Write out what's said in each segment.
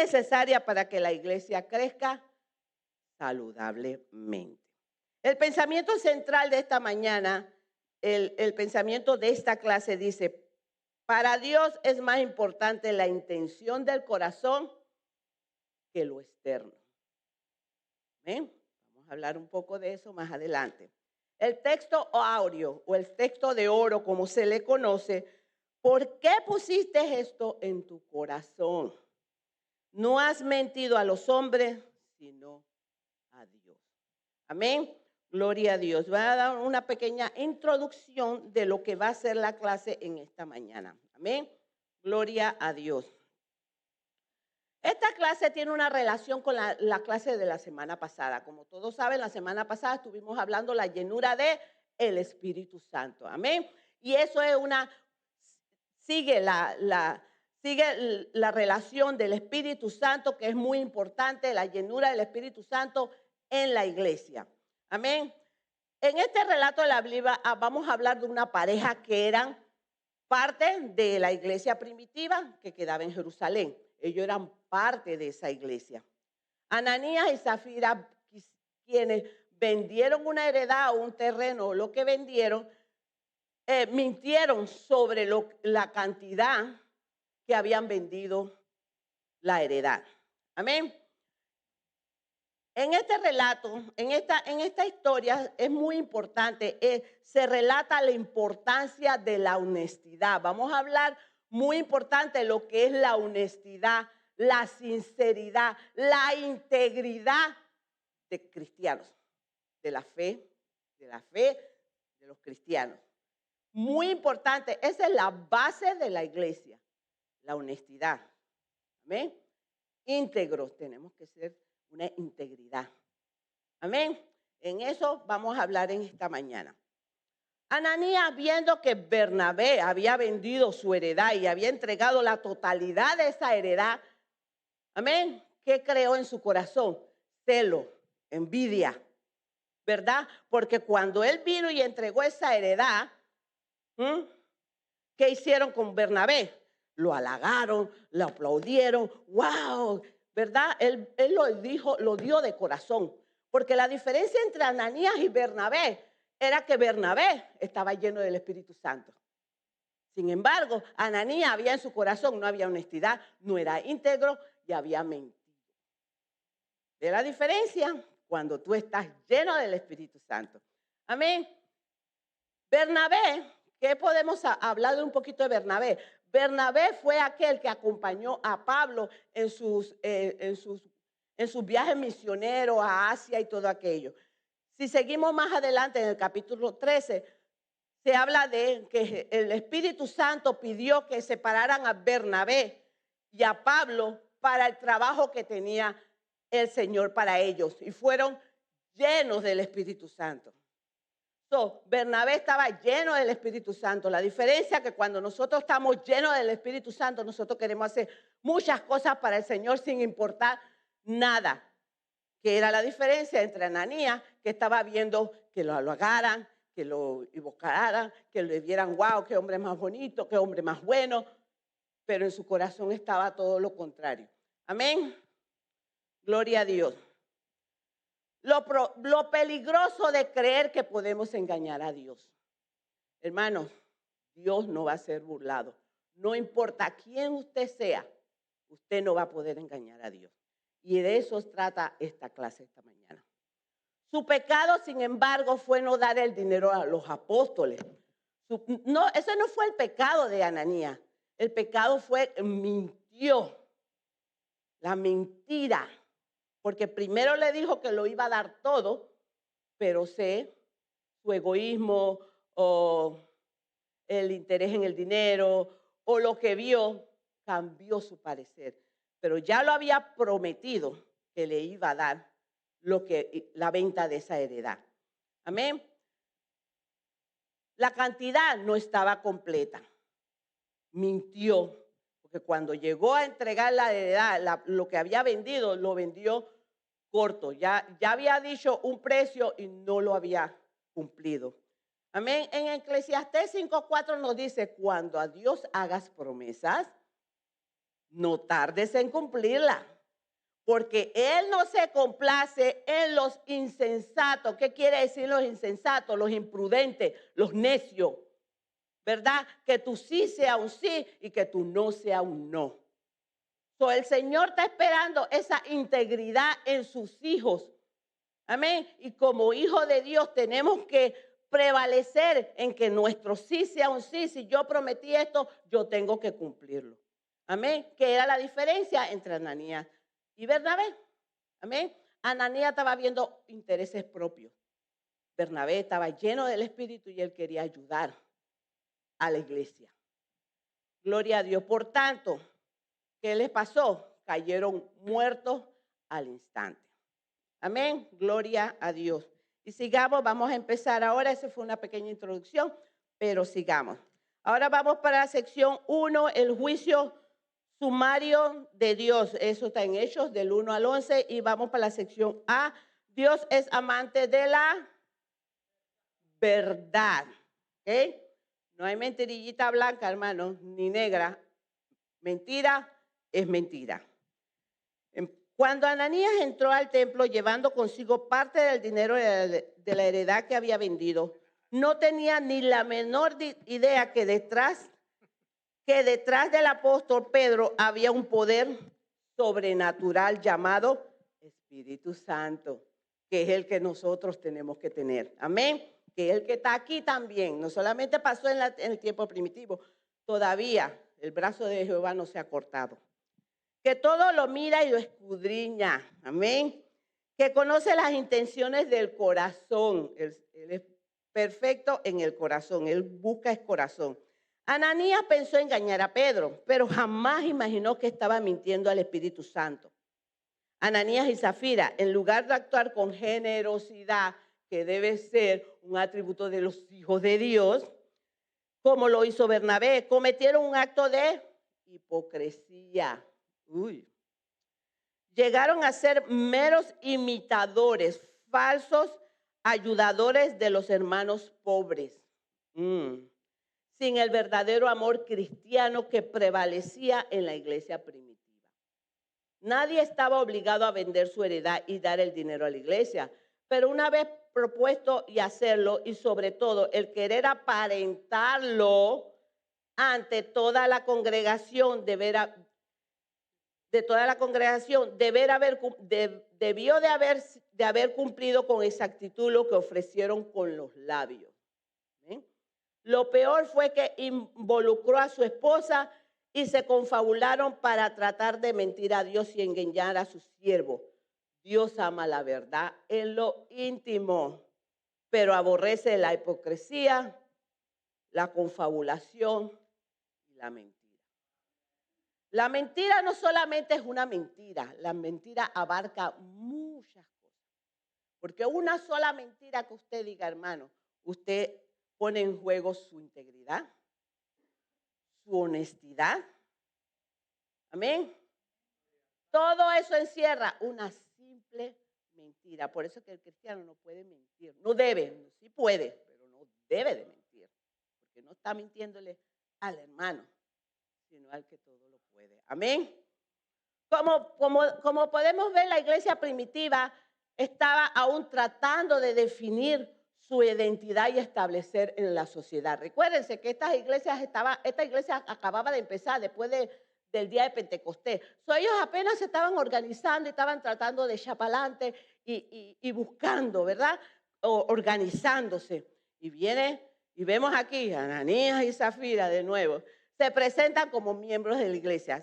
necesaria para que la iglesia crezca saludablemente. El pensamiento central de esta mañana, el pensamiento de esta clase dice, para Dios es más importante la intención del corazón que lo externo. ¿Ven? Vamos a hablar un poco de eso más adelante. El texto áureo o el texto de oro, como se le conoce, ¿por qué pusiste esto en tu corazón? No has mentido a los hombres, sino a Dios. Amén. Gloria a Dios. Voy a dar una pequeña introducción de lo que va a ser la clase en esta mañana. Amén. Gloria a Dios. Esta clase tiene una relación con la clase de la semana pasada. Como todos saben, la semana pasada estuvimos hablando la llenura de el Espíritu Santo. Amén. Y eso es sigue la relación del Espíritu Santo, que es muy importante, la llenura del Espíritu Santo en la iglesia. Amén. En este relato de la Biblia vamos a hablar de una pareja que eran parte de la iglesia primitiva que quedaba en Jerusalén. Ellos eran parte de esa iglesia. Ananías y Zafira, quienes vendieron una heredad o un terreno o lo que vendieron, mintieron sobre la cantidad que habían vendido la heredad. Amén. En este relato, en esta historia es muy importante, se relata la importancia de la honestidad. Vamos a hablar muy importante de lo que es la honestidad, la sinceridad, la integridad de cristianos, de la fe de los cristianos. Muy importante, esa es la base de la iglesia, la honestidad. Amén. Íntegros, tenemos que ser una integridad. Amén. En eso vamos a hablar en esta mañana. Ananías, viendo que Bernabé había vendido su heredad y había entregado la totalidad de esa heredad, amén, ¿qué creó en su corazón? Celo, envidia, ¿verdad? Porque cuando él vino y entregó esa heredad, ¿qué hicieron con Bernabé? Lo halagaron, lo aplaudieron, wow, ¿verdad? Él lo dio de corazón. Porque la diferencia entre Ananías y Bernabé era que Bernabé estaba lleno del Espíritu Santo. Sin embargo, Ananías había en su corazón, no había honestidad, no era íntegro y había mentido. ¿Ve la diferencia? Cuando tú estás lleno del Espíritu Santo. Amén. Bernabé, ¿qué podemos hablar de un poquito de Bernabé? Bernabé fue aquel que acompañó a Pablo en sus viajes misioneros a Asia y todo aquello. Si seguimos más adelante en el capítulo 13, se habla de que el Espíritu Santo pidió que separaran a Bernabé y a Pablo para el trabajo que tenía el Señor para ellos. Y fueron llenos del Espíritu Santo. Bernabé estaba lleno del Espíritu Santo. La diferencia es que cuando nosotros estamos llenos del Espíritu Santo, nosotros queremos hacer muchas cosas para el Señor sin importar nada. Que era la diferencia entre Ananías, que estaba viendo que lo halagaran, que lo invocaran, que le vieran, wow, qué hombre más bonito, qué hombre más bueno. Pero en su corazón estaba todo lo contrario. Amén. Gloria a Dios. Lo peligroso de creer que podemos engañar a Dios. Hermanos, Dios no va a ser burlado. No importa quién usted sea, usted no va a poder engañar a Dios. Y de eso trata esta clase esta mañana. Su pecado, sin embargo, fue no dar el dinero a los apóstoles. Ese no fue el pecado de Ananías. El pecado fue mintió. La mentira. Porque primero le dijo que lo iba a dar todo, pero su egoísmo o el interés en el dinero o lo que vio cambió su parecer. Pero ya lo había prometido que le iba a dar la venta de esa heredad. Amén. La cantidad no estaba completa. Mintió. Porque cuando llegó a entregar la heredad, lo que había vendido, lo vendió corto. Ya había dicho un precio y no lo había cumplido. Amén. En Eclesiastés 5:4 nos dice, cuando a Dios hagas promesas, no tardes en cumplirla. Porque Él no se complace en los insensatos. ¿Qué quiere decir los insensatos? Los imprudentes, los necios. ¿Verdad? Que tu sí sea un sí y que tu no sea un no. So, el Señor está esperando esa integridad en sus hijos. Amén. Y como hijos de Dios tenemos que prevalecer en que nuestro sí sea un sí. Si yo prometí esto, yo tengo que cumplirlo. Amén. Que era la diferencia entre Ananías y Bernabé. Amén. Ananías estaba viendo intereses propios. Bernabé estaba lleno del Espíritu y él quería ayudar a la iglesia. Gloria a Dios. Por tanto, ¿qué les pasó? Cayeron muertos al instante. Amén. Gloria a Dios. Y sigamos, vamos a empezar ahora. Esa fue una pequeña introducción, pero sigamos. Ahora vamos para la sección 1, el juicio sumario de Dios. Eso está en Hechos del 1 al 11. Y vamos para la sección A. Dios es amante de la verdad. ¿Ok? No hay mentirillita blanca, hermano, ni negra. Mentira es mentira. Cuando Ananías entró al templo llevando consigo parte del dinero de la heredad que había vendido, no tenía ni la menor idea que detrás del apóstol Pedro había un poder sobrenatural llamado Espíritu Santo, que es el que nosotros tenemos que tener. Amén. Que es el que está aquí también. No solamente pasó en el tiempo primitivo, todavía el brazo de Jehová no se ha cortado. Que todo lo mira y lo escudriña. Amén. Que conoce las intenciones del corazón. Él es perfecto en el corazón. Él busca el corazón. Ananías pensó engañar a Pedro, pero jamás imaginó que estaba mintiendo al Espíritu Santo. Ananías y Zafira, en lugar de actuar con generosidad, que debe ser un atributo de los hijos de Dios, como lo hizo Bernabé, cometieron un acto de hipocresía. Llegaron a ser meros imitadores, falsos ayudadores de los hermanos pobres, sin el verdadero amor cristiano que prevalecía en la iglesia primitiva. Nadie estaba obligado a vender su heredad y dar el dinero a la iglesia, pero una vez propuesto y hacerlo, y sobre todo el querer aparentarlo ante toda la congregación, debió de haber cumplido con exactitud lo que ofrecieron con los labios. ¿Ven? Lo peor fue que involucró a su esposa y se confabularon para tratar de mentir a Dios y engañar a su siervo. Dios ama la verdad en lo íntimo, pero aborrece la hipocresía, la confabulación y la mentira. La mentira no solamente es una mentira, la mentira abarca muchas cosas. Porque una sola mentira que usted diga, hermano, usted pone en juego su integridad, su honestidad. Amén. Todo eso encierra una simple mentira. Por eso es que el cristiano no puede mentir. No debe, sí puede, pero no debe de mentir. Porque no está mintiéndole al hermano, sino al que todo lo puede. Amén. Como podemos ver, la iglesia primitiva estaba aún tratando de definir su identidad y establecer en la sociedad. Recuérdense que esta iglesia acababa de empezar después del día de Pentecostés. Ellos apenas se estaban organizando y estaban tratando de echar para adelante y buscando, ¿verdad? Organizándose. Y vemos aquí a Ananías y Zafira de nuevo. Se presentan como miembros de la iglesia.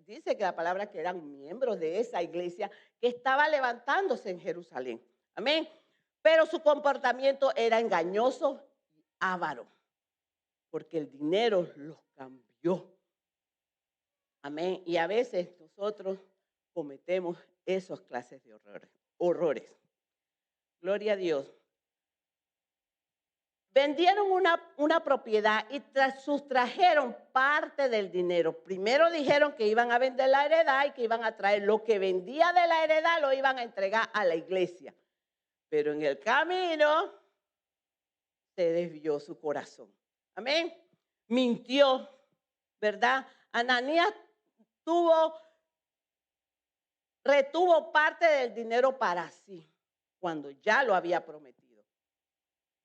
Dice que la palabra que eran miembros de esa iglesia que estaba levantándose en Jerusalén. Amén. Pero su comportamiento era engañoso y avaro, porque el dinero los cambió. Amén. Y a veces nosotros cometemos esas clases de horrores. Gloria a Dios. Vendieron una propiedad y sustrajeron parte del dinero. Primero dijeron que iban a vender la heredad y que iban a traer lo que vendía de la heredad, lo iban a entregar a la iglesia. Pero en el camino se desvió su corazón. Amén. Mintió, ¿verdad? Ananías retuvo parte del dinero para sí, cuando ya lo había prometido.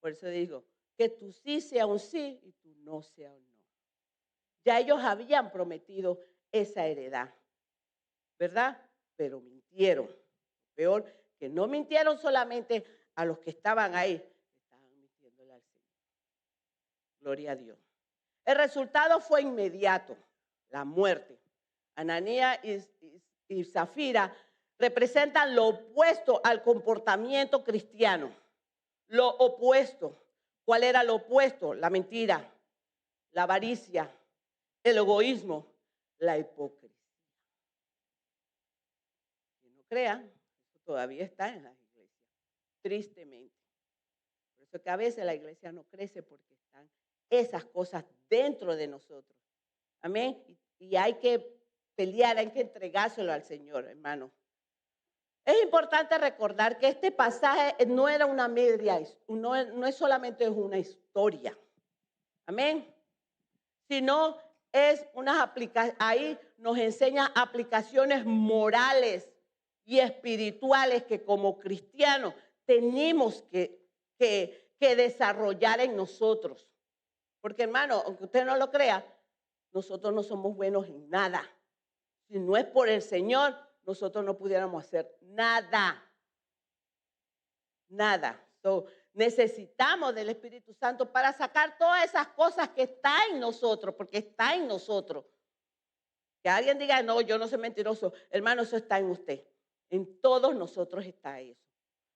Por eso digo, que tu sí sea un sí y tu no sea un no. Ya ellos habían prometido esa heredad, ¿verdad? Pero mintieron. Peor, que no mintieron solamente a los que estaban ahí, estaban mintiéndole al Señor. Gloria a Dios. El resultado fue inmediato, la muerte. Ananías y Zafira representan lo opuesto al comportamiento cristiano. Lo opuesto. ¿Cuál era lo opuesto? La mentira, la avaricia, el egoísmo, la hipocresía. Que no crean, eso todavía está en las iglesias, tristemente. Por eso es que a veces la iglesia no crece porque están esas cosas dentro de nosotros. Amén. Y hay que pelear, hay que entregárselo al Señor, hermano. Es importante recordar que este pasaje no era una media, no es solamente una historia. Amén. Sino es unas aplicaciones, ahí nos enseña aplicaciones morales y espirituales que como cristianos tenemos que desarrollar en nosotros. Porque hermano, aunque usted no lo crea, nosotros no somos buenos en nada. Si no es por el Señor, nosotros no pudiéramos hacer nada. Nada. So, necesitamos del Espíritu Santo para sacar todas esas cosas que están en nosotros, porque está en nosotros. Que alguien diga, no, yo no soy mentiroso. Hermano, eso está en usted. En todos nosotros está eso.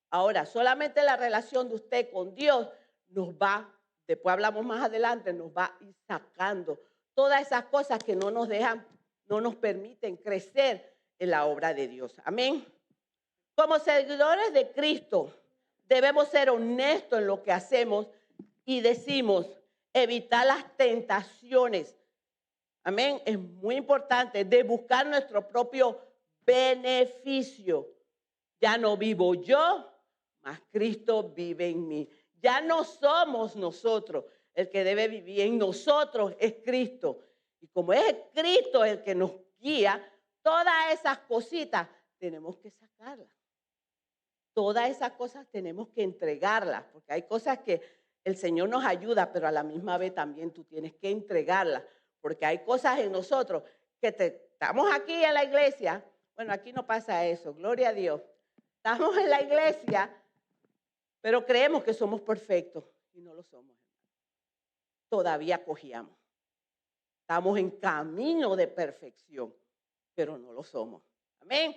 Ahora, solamente la relación de usted con Dios nos va, después hablamos más adelante, nos va a ir sacando todas esas cosas que no nos dejan, no nos permiten crecer en la obra de Dios. Amén. Como seguidores de Cristo, debemos ser honestos en lo que hacemos y decimos, evitar las tentaciones. Amén. Es muy importante de buscar nuestro propio beneficio. Ya no vivo yo, mas Cristo vive en mí. Ya no somos nosotros. El que debe vivir en nosotros es Cristo. Y como es Cristo el que nos guía, todas esas cositas tenemos que sacarlas. Todas esas cosas tenemos que entregarlas, porque hay cosas que el Señor nos ayuda, pero a la misma vez también tú tienes que entregarlas, porque hay cosas en nosotros que estamos aquí en la iglesia. Bueno, aquí no pasa eso, gloria a Dios. Estamos en la iglesia, pero creemos que somos perfectos y no lo somos. Todavía cogíamos. Estamos en camino de perfección, pero no lo somos. Amén.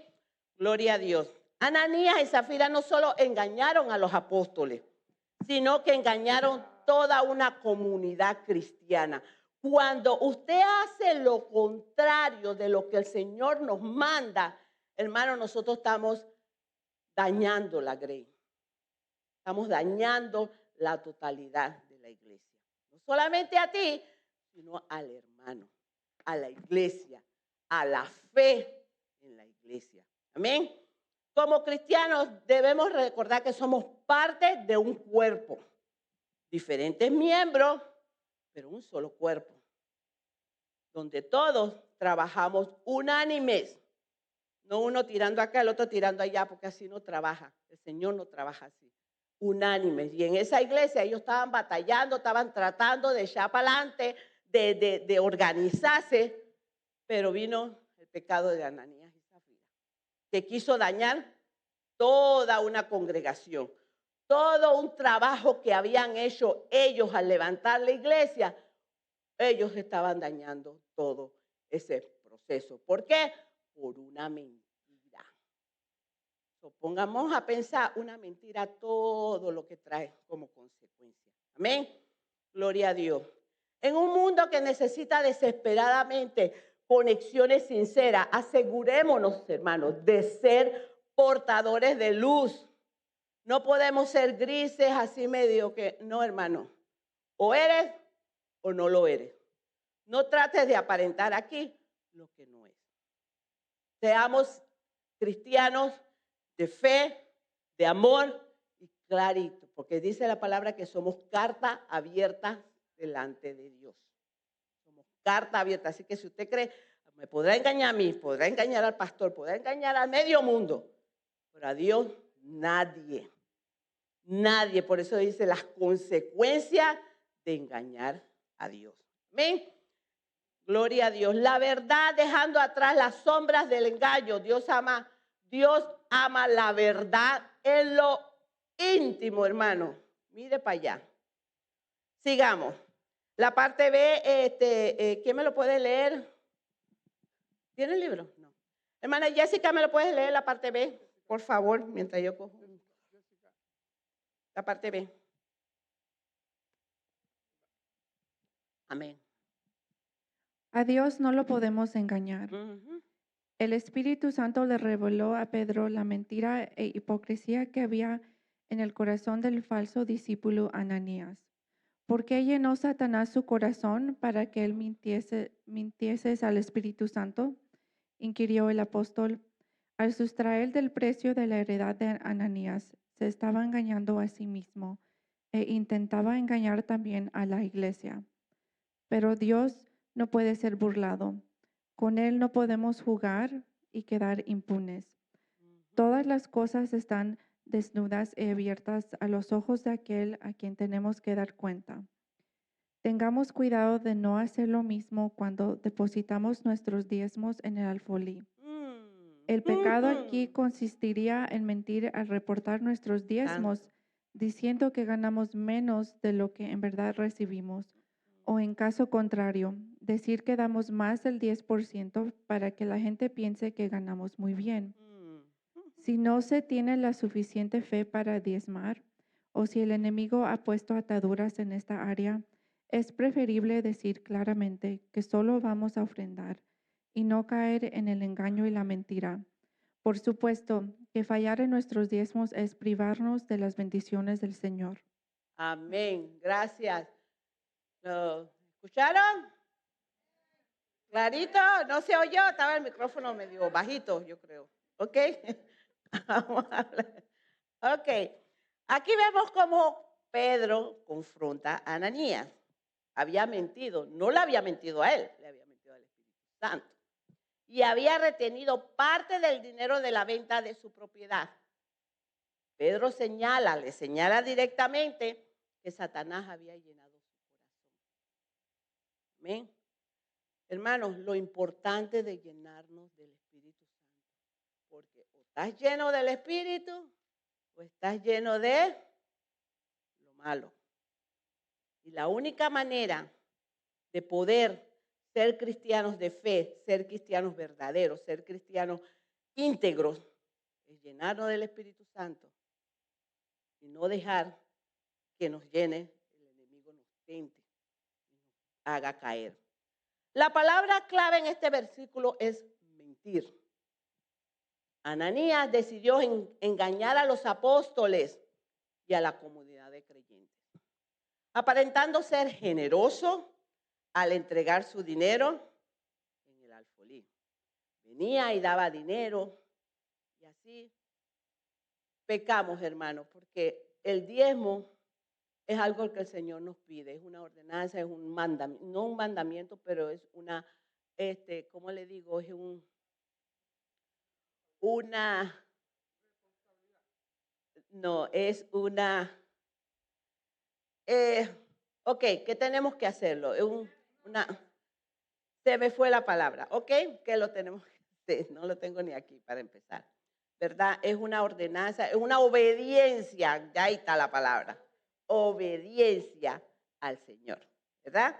Gloria a Dios. Ananías y Zafira no solo engañaron a los apóstoles, sino que engañaron toda una comunidad cristiana. Cuando usted hace lo contrario de lo que el Señor nos manda, hermano, nosotros estamos dañando la grey. Estamos dañando la totalidad de la iglesia. No solamente a ti, sino al hermano, a la iglesia, a la fe en la iglesia. Amén. Como cristianos debemos recordar que somos parte de un cuerpo. Diferentes miembros, pero un solo cuerpo. Donde todos trabajamos unánimes. No uno tirando acá, el otro tirando allá, porque así no trabaja. El Señor no trabaja así. Unánimes. Y en esa iglesia ellos estaban batallando, estaban tratando de echar para adelante, de organizarse, pero vino el pecado de Ananías y Zafira, que quiso dañar toda una congregación, todo un trabajo que habían hecho ellos al levantar la iglesia. Ellos estaban dañando todo ese proceso. ¿Por qué? Por una mentira. Pongamos a pensar una mentira, todo lo que trae como consecuencia. Amén. Gloria a Dios. En un mundo que necesita desesperadamente conexiones sinceras, asegurémonos, hermanos, de ser portadores de luz. No podemos ser grises así medio que, no, hermano. O eres o no lo eres. No trates de aparentar aquí lo que no es. Seamos cristianos de fe, de amor y clarito, porque dice la palabra que somos carta abierta delante de Dios. Somos carta abierta, así que si usted cree, Me podrá engañar a mí, podrá engañar al pastor, podrá engañar al medio mundo, pero a Dios nadie. Nadie. Por eso dice las consecuencias de engañar a Dios. Amén. Gloria a Dios. La verdad dejando atrás las sombras del engaño. Dios ama la verdad en lo íntimo, hermano. Mire para allá. Sigamos. La parte B, ¿quién me lo puede leer? ¿Tiene el libro? No. Hermana Jessica, ¿me lo puedes leer la parte B? Por favor, mientras yo cojo. La parte B. Amén. A Dios no lo podemos engañar. Ujú. El Espíritu Santo le reveló a Pedro la mentira e hipocresía que había en el corazón del falso discípulo Ananías. ¿Por qué llenó Satanás su corazón para que él mintieses al Espíritu Santo? Inquirió el apóstol. Al sustraer del precio de la heredad de Ananías, se estaba engañando a sí mismo e intentaba engañar también a la iglesia. Pero Dios no puede ser burlado. Con Él no podemos jugar y quedar impunes. Todas las cosas están desnudas y abiertas a los ojos de aquel a quien tenemos que dar cuenta. Tengamos cuidado de no hacer lo mismo cuando depositamos nuestros diezmos en el alfolí. El pecado aquí consistiría en mentir al reportar nuestros diezmos, diciendo que ganamos menos de lo que en verdad recibimos, o en caso contrario, decir que damos más del 10% para que la gente piense que ganamos muy bien. Si no se tiene la suficiente fe para diezmar, o si el enemigo ha puesto ataduras en esta área, es preferible decir claramente que solo vamos a ofrendar y no caer en el engaño y la mentira. Por supuesto, que fallar en nuestros diezmos es privarnos de las bendiciones del Señor. Amén. Gracias. ¿Lo escucharon? ¿Clarito? ¿No se oyó? Estaba el micrófono medio bajito, yo creo. ¿Ok? Vamos a hablar. Ok. Aquí vemos cómo Pedro confronta a Ananías. Había mentido. No le había mentido a él, le había mentido al Espíritu Santo. Y había retenido parte del dinero de la venta de su propiedad. Pedro le señala directamente que Satanás había llenado su corazón. Amén. Hermanos, lo importante de llenarnos del Espíritu Santo, porque o estás lleno del Espíritu o estás lleno de lo malo. Y la única manera de poder ser cristianos de fe, ser cristianos verdaderos, ser cristianos íntegros, es llenarnos del Espíritu Santo y no dejar que nos llene, el enemigo nos tente y nos haga caer. La palabra clave en este versículo es mentir. Ananías decidió engañar a los apóstoles y a la comunidad de creyentes, aparentando ser generoso al entregar su dinero en el alfolí. Venía y daba dinero y así pecamos, hermanos, porque el diezmo es algo que el Señor nos pide, es una ordenanza, es un mandamiento, no un mandamiento, pero es una, ¿cómo le digo? Es es una, ok, ¿qué tenemos que hacerlo? Se me fue la palabra, ok, que lo tenemos que hacer, no lo tengo ni aquí para empezar, ¿verdad? Es una ordenanza, es una obediencia, ya ahí está la palabra, obediencia al Señor, ¿verdad?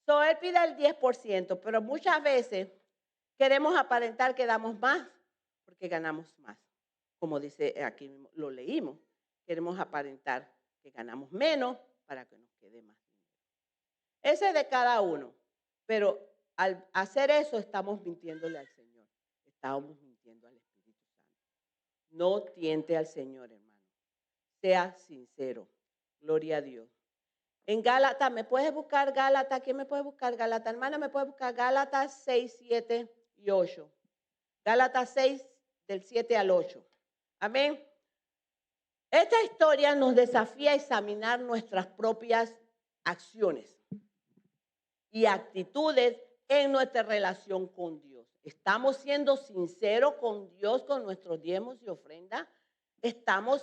Él pide el 10%, pero muchas veces queremos aparentar que damos más porque ganamos más. Como dice aquí, lo leímos. Queremos aparentar que ganamos menos para que nos quede más dinero. Ese es de cada uno. Pero al hacer eso estamos mintiéndole al Señor. Estamos mintiendo al Espíritu Santo. No tiente al Señor, hermano. Sea sincero. Gloria a Dios. En Gálatas, ¿me puedes buscar Gálatas? ¿Quién me puede buscar Gálatas? Hermana, ¿me puede buscar Gálatas 6, 7 y 8? Gálatas 6, del 7 al 8. Amén. Esta historia nos desafía a examinar nuestras propias acciones y actitudes en nuestra relación con Dios. ¿Estamos siendo sinceros con Dios con nuestros diezmos y ofrendas? ¿Estamos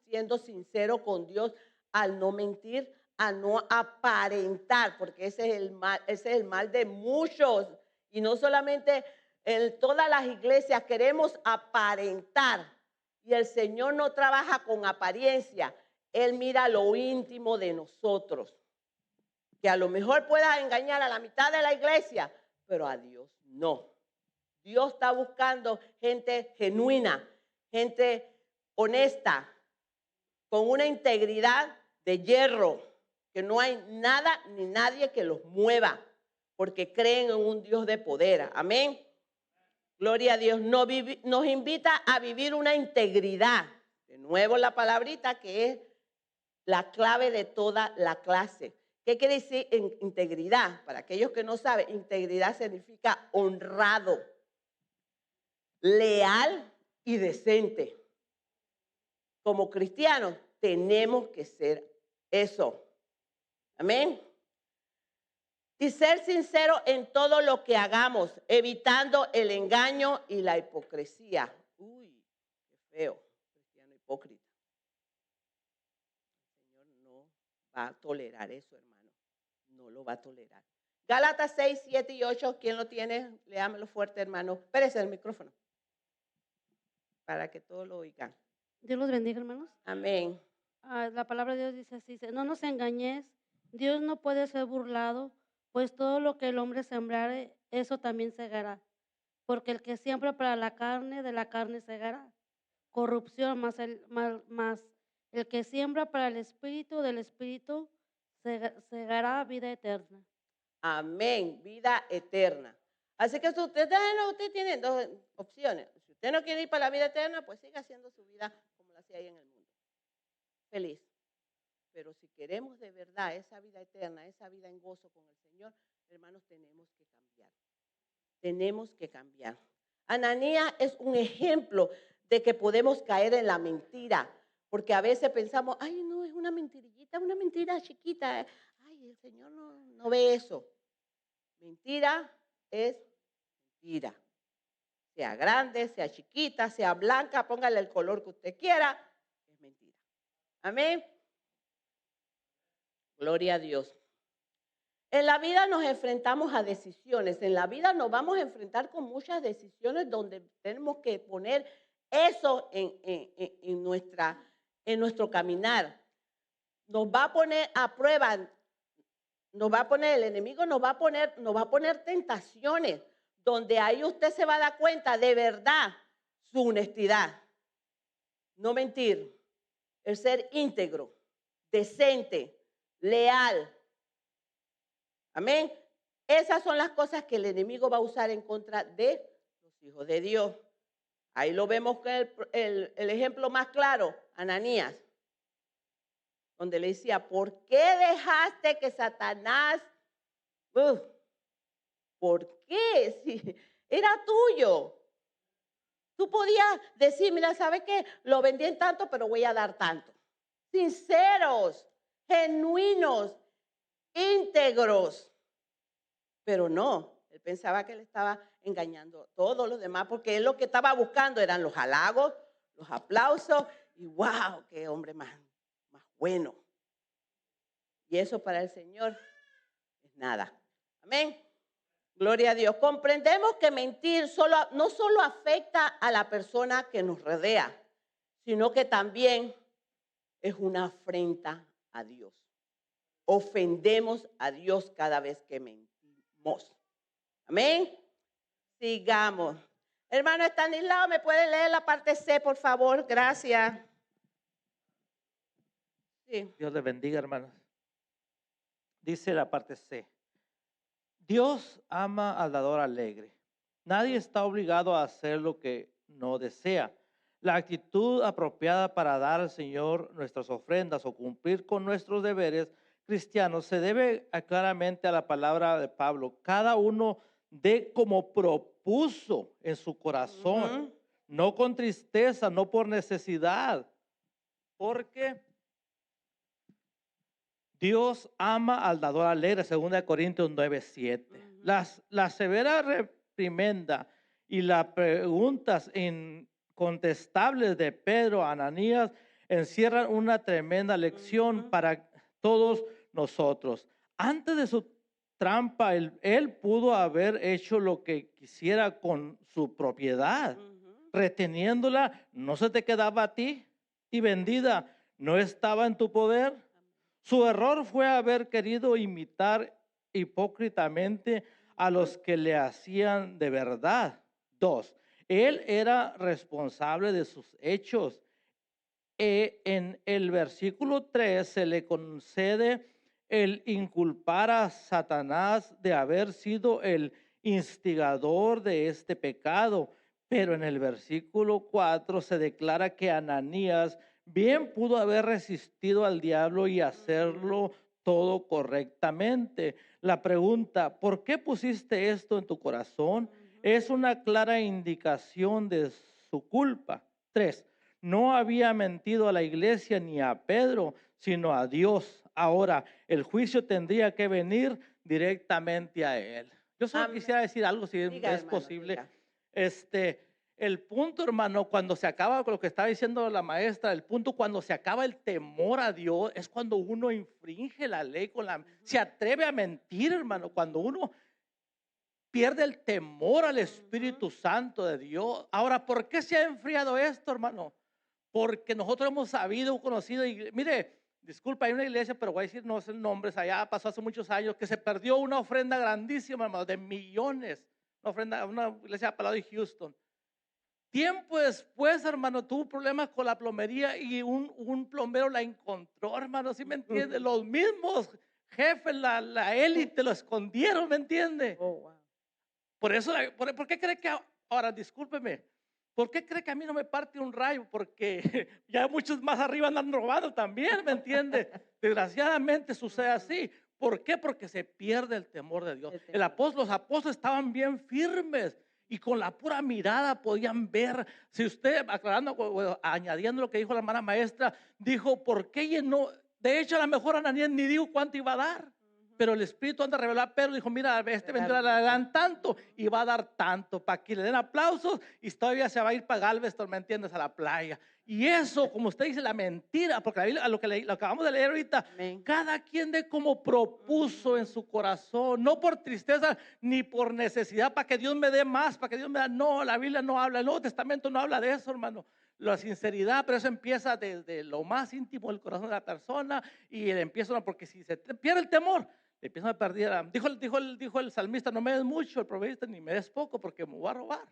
siendo sinceros con Dios al no mentir, a no aparentar? Porque ese es el mal de muchos. Y no solamente en todas las iglesias queremos aparentar. Y el Señor no trabaja con apariencia. Él mira lo íntimo de nosotros. Que a lo mejor pueda engañar a la mitad de la iglesia, pero a Dios no. Dios está buscando gente genuina, gente honesta, con una integridad de hierro, que no hay nada ni nadie que los mueva, porque creen en un Dios de poder. Amén. Gloria a Dios. Nos invita a vivir una integridad. De nuevo la palabrita que es la clave de toda la clase. ¿Qué quiere decir integridad? Para aquellos que no saben, integridad significa honrado, leal y decente. Como cristianos tenemos que ser eso. Amén. Y ser sincero en todo lo que hagamos, evitando el engaño y la hipocresía. Uy, qué feo, cristiano hipócrita. El Señor no va a tolerar eso, hermano. No lo va a tolerar. Gálatas 6, 7 y 8, ¿quién lo tiene? Léamelo fuerte, hermano. Espérese el micrófono para que todos lo oigan. Dios los bendiga, hermanos. Amén. La palabra de Dios dice así, dice, no nos engañes, Dios no puede ser burlado, pues todo lo que el hombre sembrare, eso también segará. Porque el que siembra para la carne, de la carne segará corrupción, más el que siembra para el espíritu, del espíritu segará vida eterna. Amén, vida eterna. Así que si usted tiene dos opciones. Si usted no quiere ir para la vida eterna, pues siga haciendo su vida como la hacía ahí en el mundo. Feliz. Pero si queremos de verdad esa vida eterna, esa vida en gozo con el Señor, hermanos, tenemos que cambiar. Tenemos que cambiar. Ananías es un ejemplo de que podemos caer en la mentira, porque a veces pensamos, ay, no, es una mentirillita, una mentira chiquita. Ay, el Señor no ve eso. Mentira es mentira. Sea grande, sea chiquita, sea blanca, póngale el color que usted quiera, es mentira. Amén. Gloria a Dios. En la vida nos enfrentamos a decisiones. En la vida nos vamos a enfrentar con muchas decisiones donde tenemos que poner eso en nuestro caminar. Nos va a poner a prueba, el enemigo nos va a poner tentaciones, donde ahí usted se va a dar cuenta de verdad su honestidad. No mentir, el ser íntegro, decente, leal. Amén. Esas son las cosas que el enemigo va a usar en contra de los hijos de Dios. Ahí lo vemos con el ejemplo más claro, Ananías, donde le decía, ¿por qué dejaste que Satanás? ¿Por qué? Si era tuyo. Tú podías decir, mira, ¿sabe qué? Lo vendí en tanto, pero voy a dar tanto. Sinceros, genuinos, íntegros. Pero no, él pensaba que le estaba engañando a todos los demás, porque él lo que estaba buscando eran los halagos, los aplausos, y wow, qué hombre más bueno. Y eso para el Señor es nada. Amén. Gloria a Dios. Comprendemos que mentir no solo afecta a la persona que nos rodea, sino que también es una afrenta a Dios. Ofendemos a Dios cada vez que mentimos. Amén. Sigamos. Hermano Estanislao, ¿me puede leer la parte C, por favor? Gracias. Sí. Dios le bendiga, hermanos. Dice la parte C. Dios ama al dador alegre. Nadie está obligado a hacer lo que no desea. La actitud apropiada para dar al Señor nuestras ofrendas o cumplir con nuestros deberes cristianos se debe claramente a la palabra de Pablo. Cada uno dé como propuso en su corazón, no con tristeza, no por necesidad, porque Dios ama al dador alegre, 2 Corintios 9:7. La severa reprimenda y las preguntas incontestables de Pedro a Ananías encierran una tremenda lección Ujú. para todos nosotros. Antes de su trampa, él pudo haber hecho lo que quisiera con su propiedad, Ujú. reteniéndola, no se te quedaba a ti, y vendida, no estaba en tu poder. Su error fue haber querido imitar hipócritamente a los que le hacían de verdad. Dos, él era responsable de sus hechos. En el versículo 3 se le concede el inculpar a Satanás de haber sido el instigador de este pecado, pero en el versículo 4 se declara que Ananías bien pudo haber resistido al diablo y hacerlo todo correctamente. La pregunta, ¿por qué pusiste esto en tu corazón? Es una clara indicación de su culpa. 3, no había mentido a la iglesia ni a Pedro, sino a Dios. Ahora, el juicio tendría que venir directamente a él. Yo solo Amén. quisiera decir algo, si Diga, es hermano, posible. diga. El punto, hermano, cuando se acaba con lo que estaba diciendo la maestra, el punto cuando se acaba el temor a Dios es cuando uno infringe la ley se atreve a mentir, hermano, cuando uno pierde el temor al Espíritu Santo de Dios. Ahora, ¿por qué se ha enfriado esto, hermano? Porque nosotros hemos sabido, conocido, y mire, disculpa, hay una iglesia, pero voy a decir no sé nombres, allá pasó hace muchos años, que se perdió una ofrenda grandísima, hermano, de millones, una iglesia para de Houston. Tiempo después, hermano, tuvo problemas con la plomería y un plomero la encontró, hermano, ¿sí me entiende? Los mismos jefes, la élite, lo escondieron, ¿me entiende? Oh, wow. Por eso, ¿por qué cree que ahora, discúlpeme, por qué cree que a mí no me parte un rayo? Porque ya muchos más arriba andan robando también, ¿me entiende? Desgraciadamente sucede así. ¿Por qué? Porque se pierde el temor de Dios. El temor. Los apóstoles estaban bien firmes y con la pura mirada podían ver. Si usted, aclarando, añadiendo lo que dijo la hermana maestra, dijo, ¿por qué llenó? De hecho, a lo mejor Ananías ni dijo cuánto iba a dar. Pero el Espíritu anda a revelar, pero dijo, mira, vendrá, le dan tanto y va a dar tanto para que le den aplausos y todavía se va a ir para Galveston, ¿me entiendes? A la playa. Y eso, como usted dice, la mentira, porque la Biblia, lo acabamos de leer ahorita, Amén. cada quien de como propuso en su corazón, no por tristeza ni por necesidad, para que Dios me dé más, para que Dios me dé, no, la Biblia no habla, el Nuevo Testamento no habla de eso, hermano. La sinceridad, pero eso empieza desde lo más íntimo del corazón de la persona y empieza, porque si se pierde el temor, empiezan a perder. Dijo el salmista, no me des mucho, el proverbista, ni me des poco, porque me voy a robar.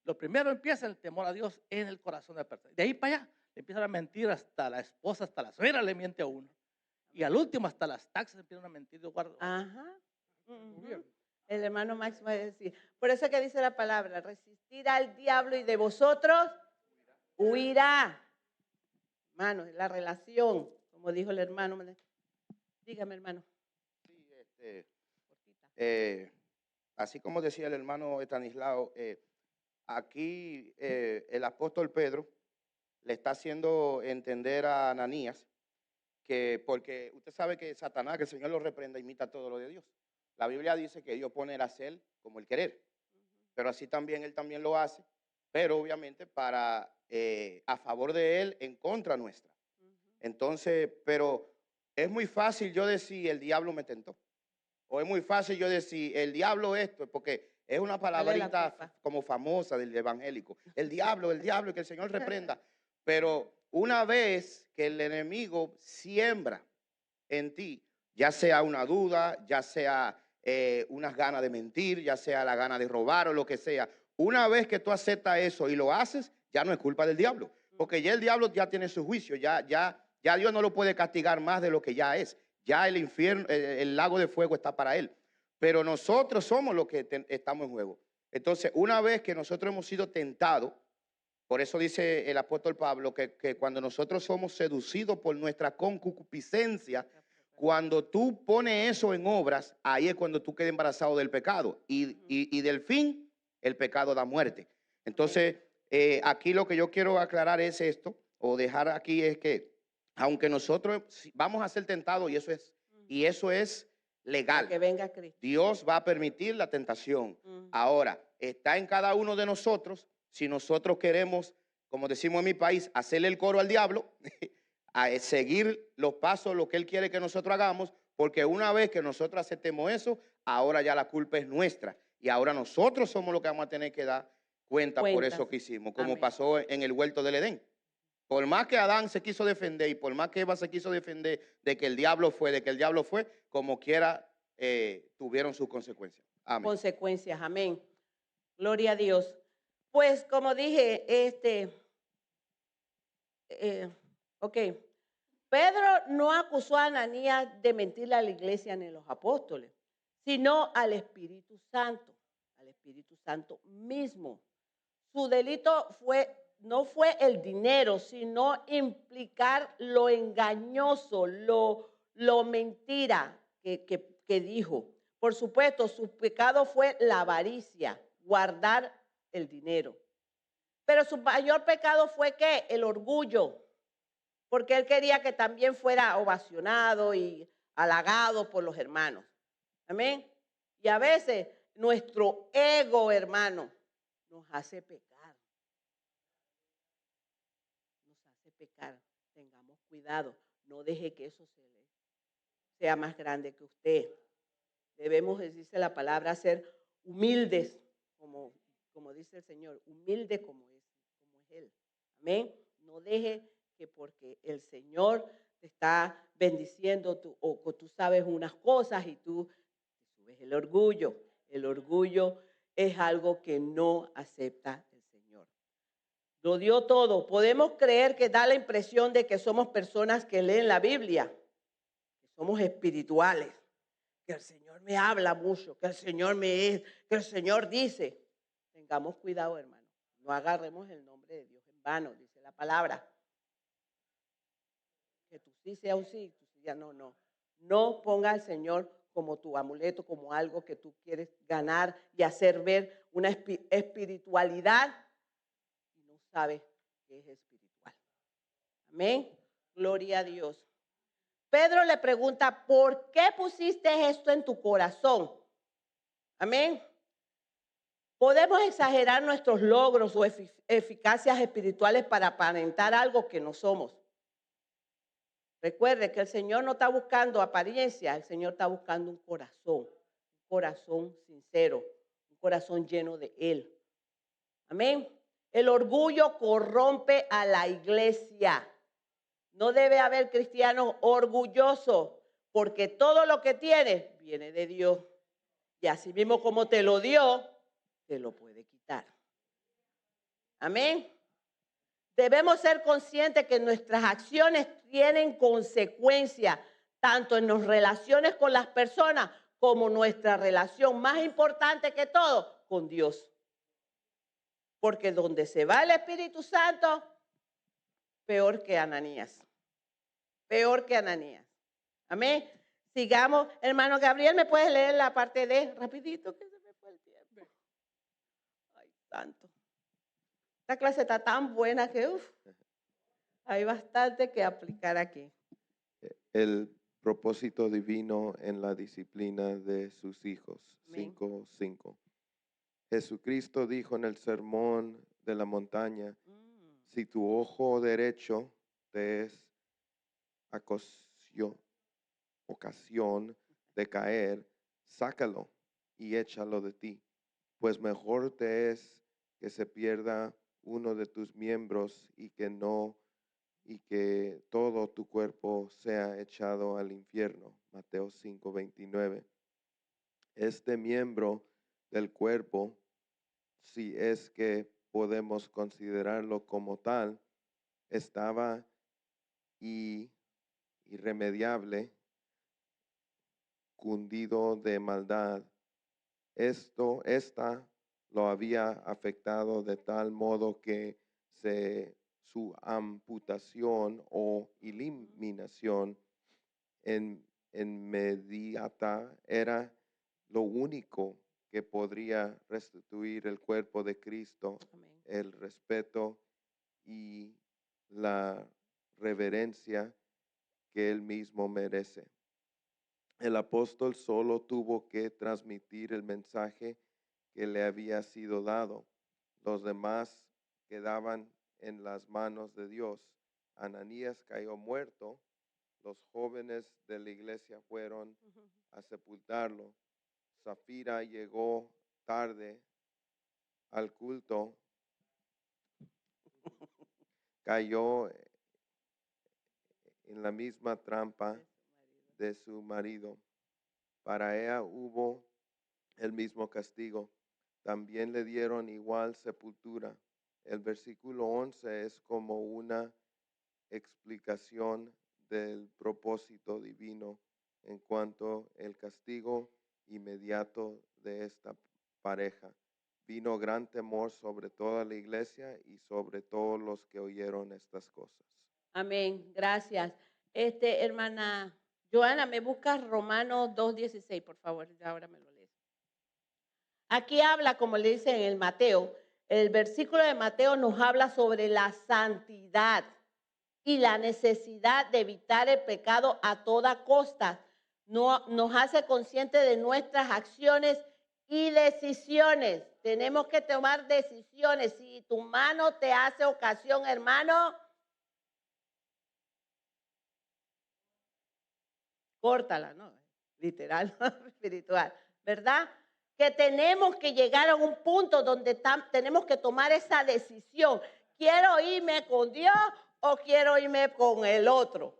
Lo primero empieza el temor a Dios en el corazón de la persona. De ahí para allá, le empiezan a mentir hasta la esposa, hasta la suegra le miente a uno. Y al último, hasta las taxas empiezan a mentir. Ajá. Ujú. El hermano Max va a decir. Por eso que dice la palabra, resistir al diablo y de vosotros huirá. Hermano, la relación, como dijo el hermano. Dígame, hermano. Sí, así como decía el hermano Estanislao, aquí el apóstol Pedro le está haciendo entender a Ananías que, porque usted sabe que Satanás, que el Señor lo reprenda, imita todo lo de Dios. La Biblia dice que Dios pone el hacer como el querer, pero así también Él también lo hace, pero obviamente para a favor de Él, en contra nuestra. Entonces, pero es muy fácil yo decir, el diablo me tentó. O es muy fácil yo decir, el diablo esto, porque es una palabrita como famosa del evangélico. El diablo, y que el Señor reprenda. Pero una vez que el enemigo siembra en ti, ya sea una duda, ya sea unas ganas de mentir, ya sea la gana de robar o lo que sea, una vez que tú aceptas eso y lo haces, ya no es culpa del diablo. Porque ya el diablo ya tiene su juicio, ya Dios no lo puede castigar más de lo que ya es. Ya el infierno, el lago de fuego está para él. Pero nosotros somos los que estamos en juego. Entonces, una vez que nosotros hemos sido tentados, por eso dice el apóstol Pablo que cuando nosotros somos seducidos por nuestra concupiscencia, cuando tú pones eso en obras, ahí es cuando tú quedas embarazado del pecado. Y del fin, el pecado da muerte. Entonces, aquí lo que yo quiero aclarar es esto, o dejar aquí es que, aunque nosotros vamos a ser tentados, y eso es legal. Que venga Cristo. Dios va a permitir la tentación. Ahora, está en cada uno de nosotros, si nosotros queremos, como decimos en mi país, hacerle el coro al diablo, a seguir los pasos, lo que él quiere que nosotros hagamos, porque una vez que nosotros aceptemos eso, ahora ya la culpa es nuestra. Y ahora nosotros somos los que vamos a tener que dar cuenta por Cuentas. eso que hicimos, como Amén. pasó en el huerto del Edén. Por más que Adán se quiso defender y por más que Eva se quiso defender de que el diablo fue, como quiera, tuvieron sus consecuencias. Amén. Consecuencias, amén. Gloria a Dios. Pues como dije, ok, Pedro no acusó a Ananías de mentirle a la iglesia ni a los apóstoles, sino al Espíritu Santo mismo. Su delito no fue el dinero, sino implicar lo engañoso, lo mentira que dijo. Por supuesto, su pecado fue la avaricia, guardar el dinero. Pero su mayor pecado fue ¿qué? El orgullo, porque él quería que también fuera ovacionado y halagado por los hermanos. Amén. Y a veces nuestro ego, hermano, nos hace pecar. Tengamos cuidado. No deje que eso sea más grande que usted. Debemos, dice la palabra, ser humildes, como dice el Señor, humilde como es Él. Amén. No deje que porque el Señor te está bendiciendo o tú sabes unas cosas y tú subes el orgullo. El orgullo es algo que no acepta el Señor. Lo dio todo. Podemos creer que da la impresión de que somos personas que leen la Biblia, que somos espirituales, que el Señor me habla mucho, que el Señor dice. Tengamos cuidado, hermano. No agarremos el nombre de Dios en vano, dice la palabra. Que tú sí sea un sí, tú sí ya no. No ponga al Señor como tu amuleto, como algo que tú quieres ganar y hacer ver una espiritualidad y no sabes que es espiritual. Amén. Gloria a Dios. Pedro le pregunta, ¿por qué pusiste esto en tu corazón? Amén. Podemos exagerar nuestros logros o eficacias espirituales para aparentar algo que no somos. Recuerde que el Señor no está buscando apariencia, el Señor está buscando un corazón sincero, un corazón lleno de Él. Amén. El orgullo corrompe a la iglesia. No debe haber cristianos orgullosos, porque todo lo que tienes viene de Dios. Y así mismo como te lo dio, te lo puede quitar. Amén. Debemos ser conscientes que nuestras acciones tienen consecuencias, tanto en nuestras relaciones con las personas como nuestra relación más importante que todo, con Dios. Porque donde se va el Espíritu Santo, peor que Ananías. Peor que Ananías. Amén. Sigamos. Hermano Gabriel, ¿me puedes leer la parte D? Rapidito, que se me fue el tiempo. Ay, tanto. Esta clase está tan buena que hay bastante que aplicar aquí. El propósito divino en la disciplina de sus hijos. Amén. 5:5. Jesucristo dijo en el sermón de la montaña, si tu ojo derecho te es ocasión de caer, sácalo y échalo de ti, pues mejor te es que se pierda uno de tus miembros y que todo tu cuerpo sea echado al infierno. Mateo 5:29. Este miembro del cuerpo, si es que podemos considerarlo como tal, estaba irremediable, cundido de maldad. Esta lo había afectado de tal modo que su amputación o eliminación inmediata era lo único que podría restituir el cuerpo de Cristo, Amén. el respeto y la reverencia que él mismo merece. El apóstol solo tuvo que transmitir el mensaje que le había sido dado. Los demás quedaban en las manos de Dios. Ananías cayó muerto. Los jóvenes de la iglesia fueron a sepultarlo. Zafira llegó tarde al culto. Cayó en la misma trampa de su marido. Para ella hubo el mismo castigo. También le dieron igual sepultura. El versículo 11 es como una explicación del propósito divino en cuanto al castigo inmediato de esta pareja. Vino gran temor sobre toda la iglesia y sobre todos los que oyeron estas cosas. Amén. Gracias. Hermana Joana, me buscas Romanos 2:16, por favor. Ahora me lo lees. Aquí habla, como le dice en el Mateo, el versículo de Mateo nos habla sobre la santidad y la necesidad de evitar el pecado a toda costa. Nos hace conscientes de nuestras acciones y decisiones. Tenemos que tomar decisiones. Si tu mano te hace ocasión, hermano, córtala, ¿no? Literal, espiritual, ¿verdad? Que tenemos que llegar a un punto donde tenemos que tomar esa decisión. ¿Quiero irme con Dios o quiero irme con el otro?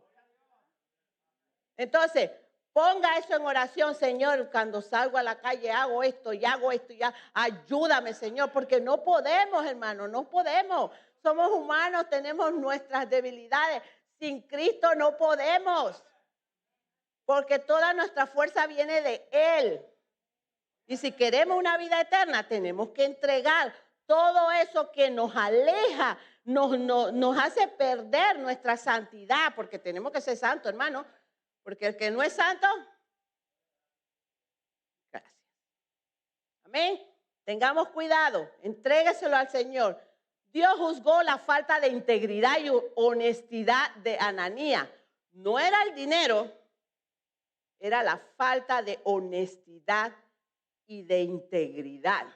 Entonces, ponga eso en oración, Señor. Cuando salgo a la calle hago esto y hago esto y ya. Ayúdame, Señor, porque no podemos, hermano, no podemos. Somos humanos, tenemos nuestras debilidades. Sin Cristo no podemos. Porque toda nuestra fuerza viene de Él. Y si queremos una vida eterna, tenemos que entregar todo eso que nos aleja, nos hace perder nuestra santidad, porque tenemos que ser santos, hermano. Porque el que no es santo, gracias. Amén. Tengamos cuidado, entrégueselo al Señor. Dios juzgó la falta de integridad y honestidad de Ananías. No era el dinero, era la falta de honestidad y de integridad.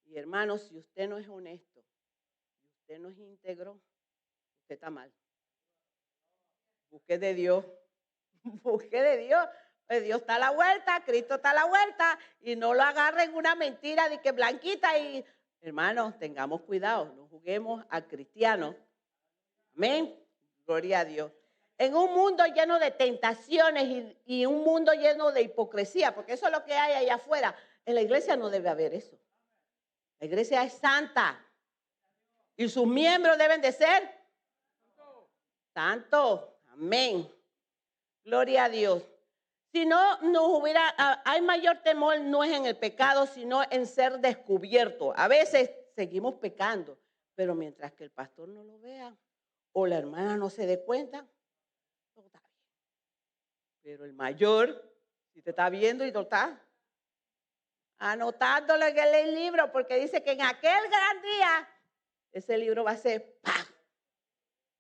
Y hermanos, si usted no es honesto, si usted no es íntegro, usted está mal. Busque de Dios, busque de Dios. Pues Dios está a la vuelta, Cristo está a la vuelta, y no lo agarren una mentira de que blanquita. Y hermanos, tengamos cuidado, no juguemos a cristianos. Amén. Gloria a Dios. En un mundo lleno de tentaciones y un mundo lleno de hipocresía, porque eso es lo que hay allá afuera. En la iglesia no debe haber eso. La iglesia es santa y sus miembros deben de ser santos. Amén. Gloria a Dios. Si no hay mayor temor no es en el pecado, sino en ser descubierto. A veces seguimos pecando, pero mientras que el pastor no lo vea o la hermana no se dé cuenta, todo está bien. Pero el mayor, si te está viendo y no está anotándolo en el libro, porque dice que en aquel gran día ese libro va a ser ¡pam!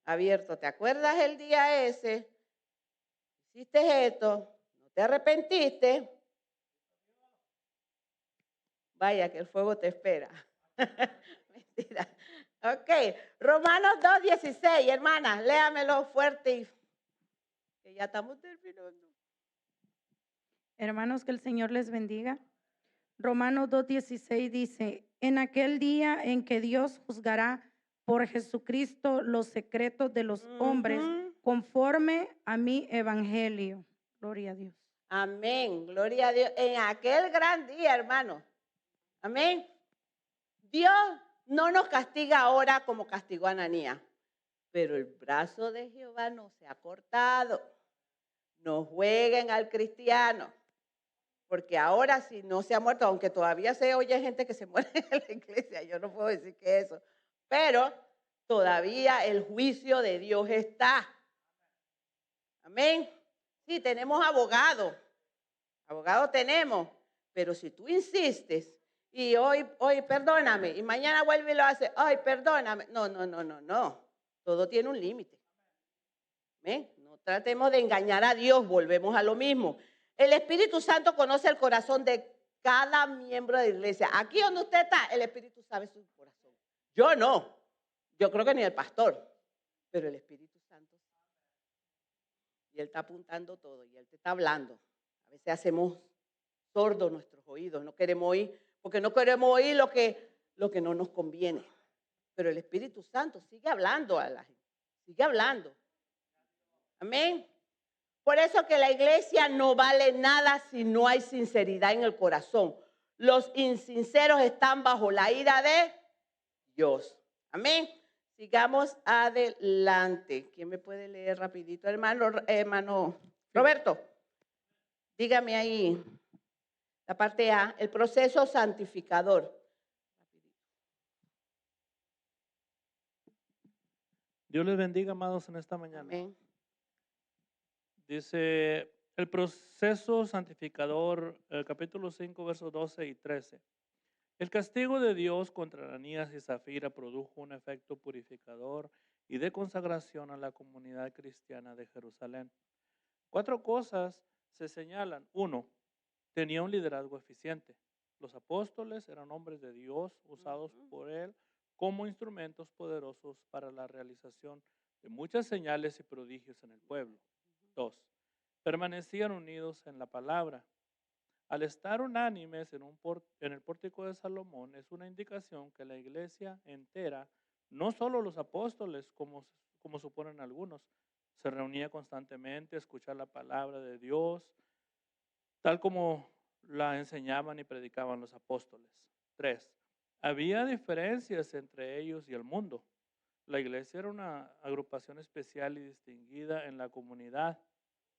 Abierto. ¿Te acuerdas el día ese? Hiciste esto, no te arrepentiste. Vaya que el fuego te espera. Mentira. Ok, Romanos 2:16, hermanas, léamelo fuerte y que ya estamos terminando. Hermanos, que el Señor les bendiga. Romanos 2:16 dice, en aquel día en que Dios juzgará por Jesucristo los secretos de los hombres conforme a mi evangelio. Gloria a Dios. Amén, gloria a Dios. En aquel gran día, hermano. Amén. Dios no nos castiga ahora como castigó a Ananías, pero el brazo de Jehová no se ha cortado. No jueguen al cristiano, porque ahora si no se ha muerto, aunque todavía se oye gente que se muere en la iglesia, yo no puedo decir que eso, pero todavía el juicio de Dios está. Amén. Sí, tenemos abogados tenemos, pero si tú insistes y hoy perdóname y mañana vuelve y lo hace, ay, perdóname. No. Todo tiene un límite. Amén. No tratemos de engañar a Dios, volvemos a lo mismo. El Espíritu Santo conoce el corazón de cada miembro de la iglesia. Aquí donde usted está, el Espíritu sabe su corazón. Yo no. Yo creo que ni el pastor, pero el Espíritu Santo. Y Él está apuntando todo y Él te está hablando. A veces hacemos sordos nuestros oídos, no queremos oír, porque no queremos oír lo que no nos conviene. Pero el Espíritu Santo sigue hablando a la gente, sigue hablando. Amén. Por eso que la iglesia no vale nada si no hay sinceridad en el corazón. Los insinceros están bajo la ira de Dios. Amén. Sigamos adelante. ¿Quién me puede leer rapidito? Hermano Roberto, dígame ahí la parte A, el proceso santificador. Dios les bendiga, amados, en esta mañana. Amén. Dice el proceso santificador, capítulo 5, versos 12 y 13. El castigo de Dios contra Ananías y Zafira produjo un efecto purificador y de consagración a la comunidad cristiana de Jerusalén. 4 cosas se señalan. 1, tenía un liderazgo eficiente. Los apóstoles eran hombres de Dios usados por él como instrumentos poderosos para la realización de muchas señales y prodigios en el pueblo. 2, permanecían unidos en la palabra. Al estar unánimes en el pórtico de Salomón es una indicación que la iglesia entera, no solo los apóstoles como suponen algunos, se reunía constantemente a escuchar la palabra de Dios, tal como la enseñaban y predicaban los apóstoles. 3, había diferencias entre ellos y el mundo. La iglesia era una agrupación especial y distinguida en la comunidad.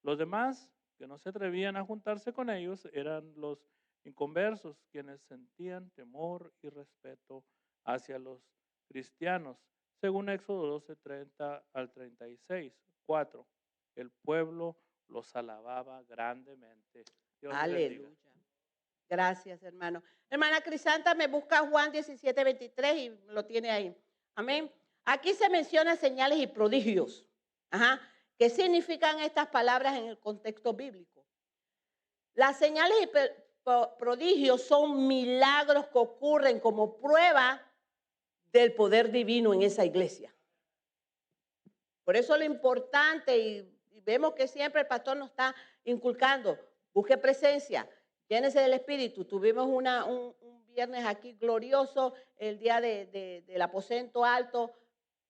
Los demás, que no se atrevían a juntarse con ellos, eran los inconversos, quienes sentían temor y respeto hacia los cristianos, según Éxodo 12, 30 al 36. 4, el pueblo los alababa grandemente. Dios les bendiga. Aleluya. Gracias, hermano. Hermana Crisanta, me busca Juan 17, 23 y lo tiene ahí. Amén. Aquí se mencionan señales y prodigios. Ajá. ¿Qué significan estas palabras en el contexto bíblico? Las señales y prodigios son milagros que ocurren como prueba del poder divino en esa iglesia. Por eso lo importante, y vemos que siempre el pastor nos está inculcando, busque presencia, llénese del Espíritu. Tuvimos un viernes aquí glorioso, el día del aposento alto,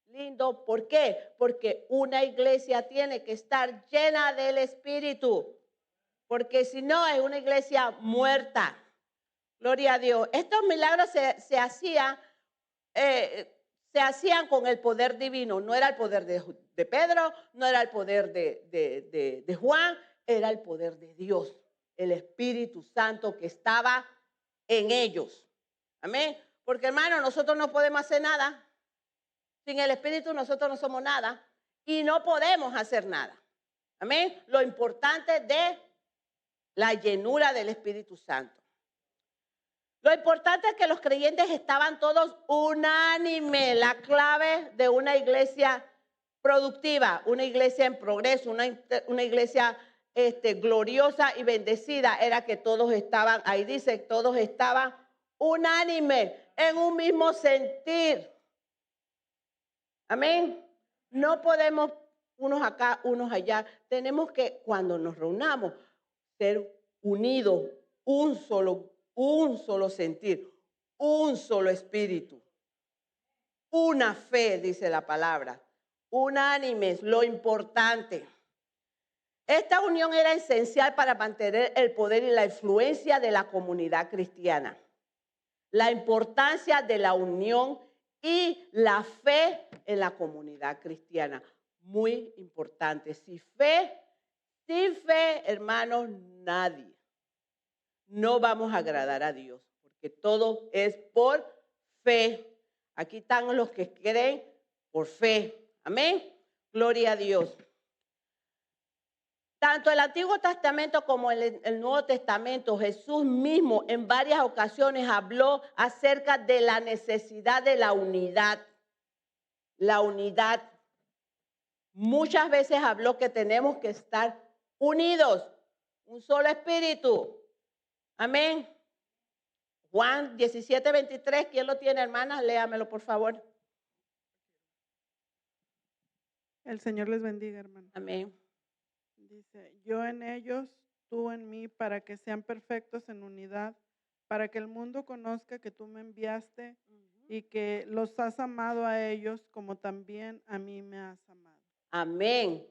lindo. ¿Por qué? Porque una iglesia tiene que estar llena del Espíritu, porque si no es una iglesia muerta. Gloria a Dios. Estos milagros se hacían con el poder divino. No era el poder de Pedro, no era el poder de Juan, era el poder de Dios, el Espíritu Santo que estaba en ellos. Amén. Porque, hermano, nosotros no podemos hacer nada. Sin el Espíritu nosotros no somos nada y no podemos hacer nada. Amén. Lo importante de la llenura del Espíritu Santo. Lo importante es que los creyentes estaban todos unánimes. La clave de una iglesia productiva, una iglesia en progreso, una iglesia gloriosa y bendecida era que todos estaban, ahí dice, todos estaban unánimes en un mismo sentir. Amén. No podemos unos acá, unos allá. Tenemos que, cuando nos reunamos, ser unidos, un solo sentir, un solo espíritu, una fe, dice la palabra, unánimes, lo importante. Esta unión era esencial para mantener el poder y la influencia de la comunidad cristiana. La importancia de la unión y la fe en la comunidad cristiana, muy importante. Sin fe, hermanos, nadie. No vamos a agradar a Dios, porque todo es por fe. Aquí están los que creen por fe. Amén. Gloria a Dios. Tanto el Antiguo Testamento como el Nuevo Testamento, Jesús mismo en varias ocasiones habló acerca de la necesidad de la unidad. La unidad. muchas veces habló que tenemos que estar unidos, un solo espíritu. Amén. Juan 17:23, ¿quién lo tiene, hermana? Léamelo, por favor. El Señor les bendiga, hermano. Amén. Dice, yo en ellos, tú en mí, para que sean perfectos en unidad, para que el mundo conozca que tú me enviaste y que los has amado a ellos como también a mí me has amado. Amén.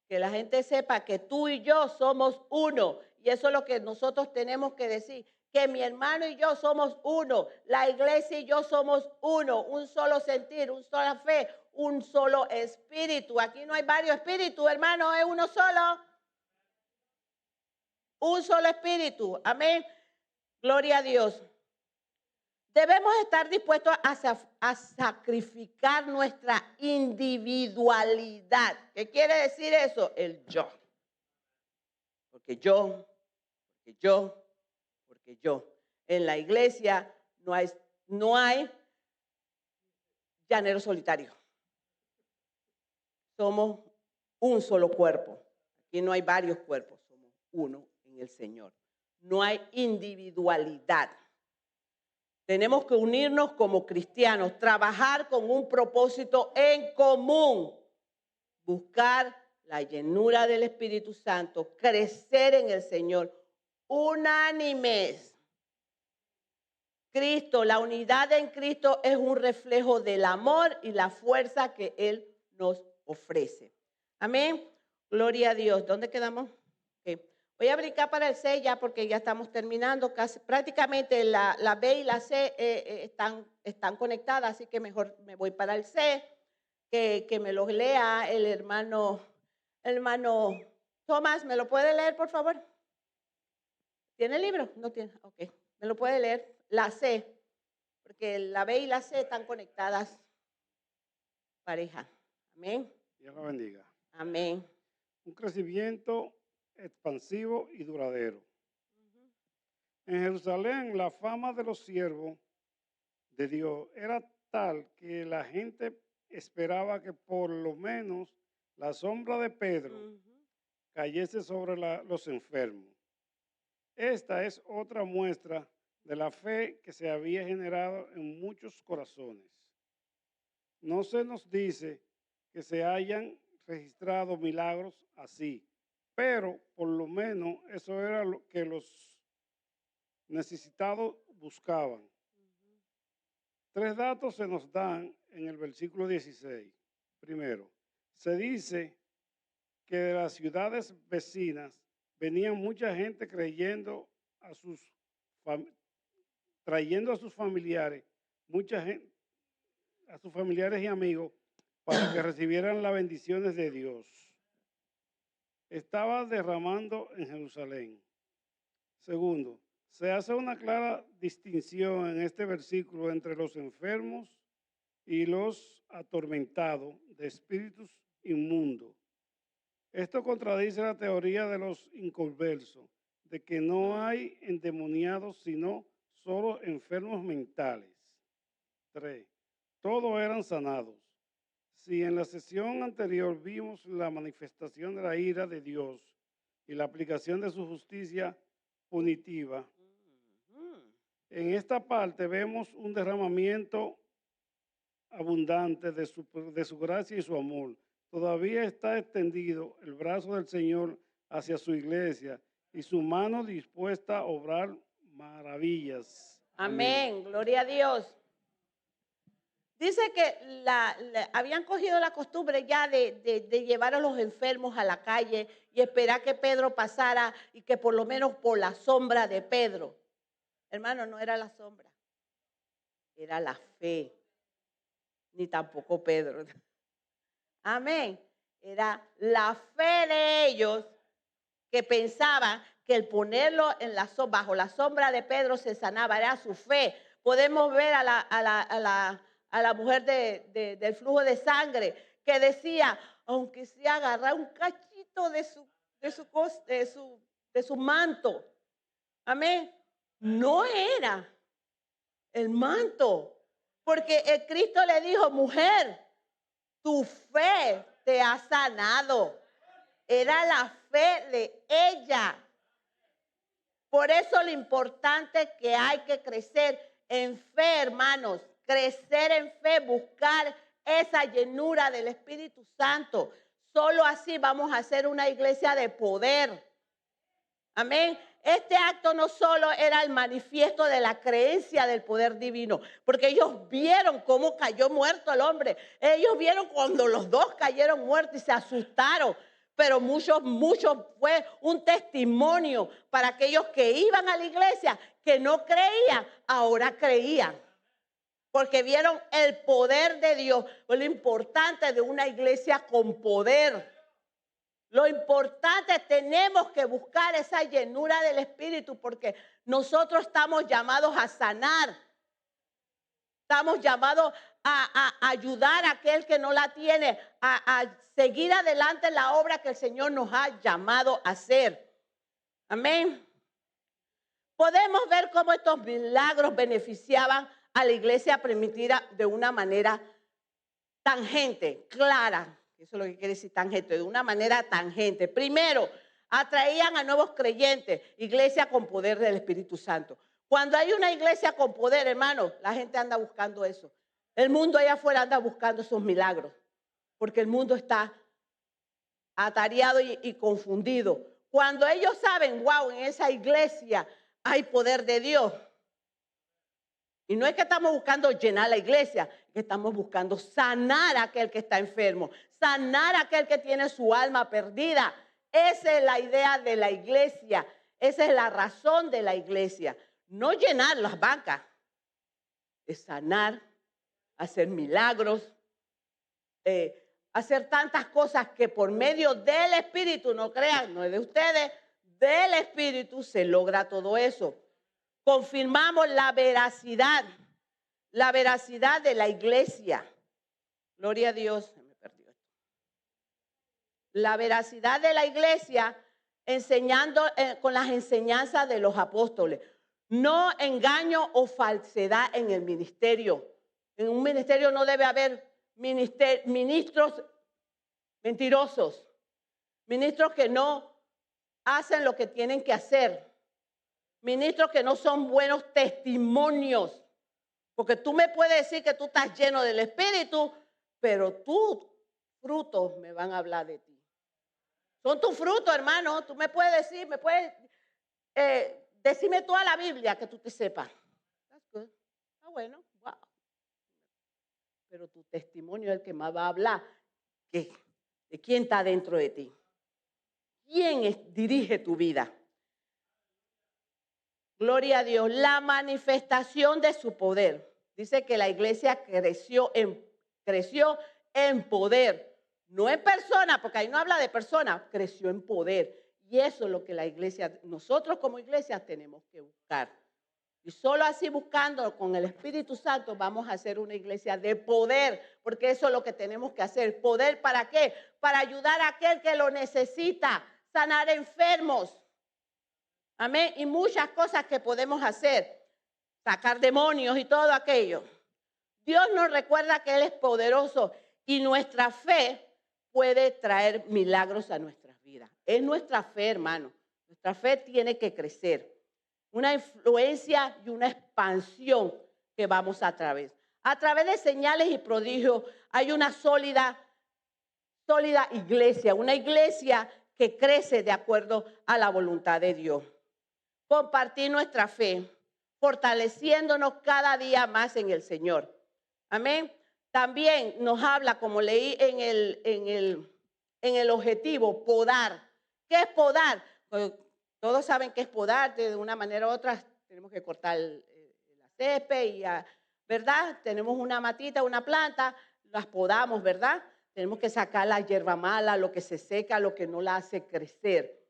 Que la gente sepa que tú y yo somos uno. Y eso es lo que nosotros tenemos que decir. Que mi hermano y yo somos uno. La iglesia y yo somos uno. Un solo sentir, una sola fe, un solo espíritu. Aquí no hay varios espíritus, hermano, es uno solo. Un solo espíritu. Amén. Gloria a Dios. Debemos estar dispuestos a sacrificar nuestra individualidad. ¿Qué quiere decir eso? El yo. Porque yo. En la iglesia no hay llanero solitario. Somos un solo cuerpo. Aquí no hay varios cuerpos, somos uno en el Señor. No hay individualidad. Tenemos que unirnos como cristianos, trabajar con un propósito en común, buscar la llenura del Espíritu Santo, crecer en el Señor, unánimes. Cristo, la unidad en Cristo es un reflejo del amor y la fuerza que Él nos ofrece. Amén. Gloria a Dios. ¿Dónde quedamos? Okay. Voy a brincar para el C ya porque ya estamos terminando. Casi, prácticamente la B y la C están conectadas, así que mejor me voy para el C, que me lo lea el hermano Tomás. ¿Me lo puede leer, por favor? ¿Tiene el libro? No tiene. Ok. ¿Me lo puede leer? La C, porque la B y la C están conectadas. Pareja. Amén. Dios la bendiga. Amén. Un crecimiento expansivo y duradero. En Jerusalén, la fama de los siervos de Dios era tal que la gente esperaba que por lo menos la sombra de Pedro cayese sobre los enfermos. Esta es otra muestra de la fe que se había generado en muchos corazones. No se nos dice que se hayan registrado milagros así, pero por lo menos eso era lo que los necesitados buscaban. 3 datos se nos dan en el versículo 16. Primero, se dice que de las ciudades vecinas venían mucha gente trayendo a sus familiares, mucha gente, a sus familiares y amigos, para que recibieran las bendiciones de Dios. Estaba derramando en Jerusalén. Segundo, se hace una clara distinción en este versículo entre los enfermos y los atormentados de espíritus inmundos. Esto contradice la teoría de los inconversos, de que no hay endemoniados, sino solo enfermos mentales. 3. Todos eran sanados. Si en la sesión anterior vimos la manifestación de la ira de Dios y la aplicación de su justicia punitiva, en esta parte vemos un derramamiento abundante de su gracia y su amor. Todavía está extendido el brazo del Señor hacia su iglesia y su mano dispuesta a obrar maravillas. Amén. Gloria a Dios. Dice que habían cogido la costumbre ya de llevar a los enfermos a la calle y esperar que Pedro pasara y que por lo menos por la sombra de Pedro. Hermano, no era la sombra, era la fe, ni tampoco Pedro. Amén. Era la fe de ellos que pensaban que el ponerlo bajo la sombra de Pedro se sanaba, era su fe. Podemos ver a la mujer del flujo de sangre que decía, aunque sea agarrar un cachito de su manto. Amén. No era el manto, porque el Cristo le dijo, mujer, Tu fe te ha sanado. Era la fe de ella. Por eso lo importante es que hay que crecer en fe, hermanos. Crecer en fe, buscar esa llenura del Espíritu Santo. Solo así vamos a ser una iglesia de poder. Amén. Este acto no solo era el manifiesto de la creencia del poder divino, porque ellos vieron cómo cayó muerto el hombre. Ellos vieron cuando los dos cayeron muertos y se asustaron. Pero muchos fue un testimonio para aquellos que iban a la iglesia, que no creían, ahora creían. Porque vieron el poder de Dios, lo importante de una iglesia con poder. Lo importante, tenemos que buscar esa llenura del Espíritu porque nosotros estamos llamados a sanar. Estamos llamados a ayudar a aquel que no la tiene, a seguir adelante en la obra que el Señor nos ha llamado a hacer. Amén. Podemos ver cómo estos milagros beneficiaban a la iglesia primitiva de una manera tangente, clara. Eso es lo que quiere decir tangente, de una manera tangente. Primero, atraían a nuevos creyentes, iglesia con poder del Espíritu Santo. Cuando hay una iglesia con poder, hermano, la gente anda buscando eso. El mundo allá afuera anda buscando esos milagros, porque el mundo está atareado y confundido. Cuando ellos saben, wow, en esa iglesia hay poder de Dios. Y no es que estamos buscando llenar la iglesia, es que estamos buscando sanar a aquel que está enfermo, sanar a aquel que tiene su alma perdida. Esa es la idea de la iglesia, esa es la razón de la iglesia. No llenar las bancas, es sanar, hacer milagros, hacer tantas cosas que por medio del Espíritu, no crean, no es de ustedes, del Espíritu se logra todo eso. Confirmamos la veracidad de la iglesia. Gloria a Dios. Se me perdió. La veracidad de la iglesia enseñando con las enseñanzas de los apóstoles. No engaño o falsedad en el ministerio. En un ministerio no debe haber ministros mentirosos, ministros que no hacen lo que tienen que hacer. Ministros que no son buenos testimonios. Porque tú me puedes decir que tú estás lleno del Espíritu, pero tus frutos me van a hablar de ti. Son tus frutos, hermano. Tú me puedes decir, decirme toda la Biblia que tú te sepas. That's good. Está bueno. Wow. Pero tu testimonio es el que más va a hablar de quién está dentro de ti. ¿Quién dirige tu vida? Gloria a Dios, la manifestación de su poder. Dice que la iglesia creció en poder, no en persona, porque ahí no habla de persona, creció en poder. Y eso es lo que la iglesia, nosotros como iglesia tenemos que buscar. Y solo así buscando con el Espíritu Santo vamos a hacer una iglesia de poder, porque eso es lo que tenemos que hacer. ¿Poder para qué? Para ayudar a aquel que lo necesita, sanar enfermos. Amén. Y muchas cosas que podemos hacer. Sacar demonios y todo aquello. Dios nos recuerda que Él es poderoso y nuestra fe puede traer milagros a nuestras vidas. Es nuestra fe, hermano. Nuestra fe tiene que crecer. Una influencia y una expansión que vamos a través. A través de señales y prodigios hay una sólida iglesia. Una iglesia que crece de acuerdo a la voluntad de Dios. Compartir nuestra fe, fortaleciéndonos cada día más en el Señor. Amén. También nos habla, como leí en el objetivo, podar. ¿Qué es podar? Pues, todos saben qué es podar. De una manera u otra tenemos que cortar la césped, ¿verdad? Tenemos una matita, una planta, las podamos, ¿verdad? Tenemos que sacar la hierba mala, lo que se seca, lo que no la hace crecer.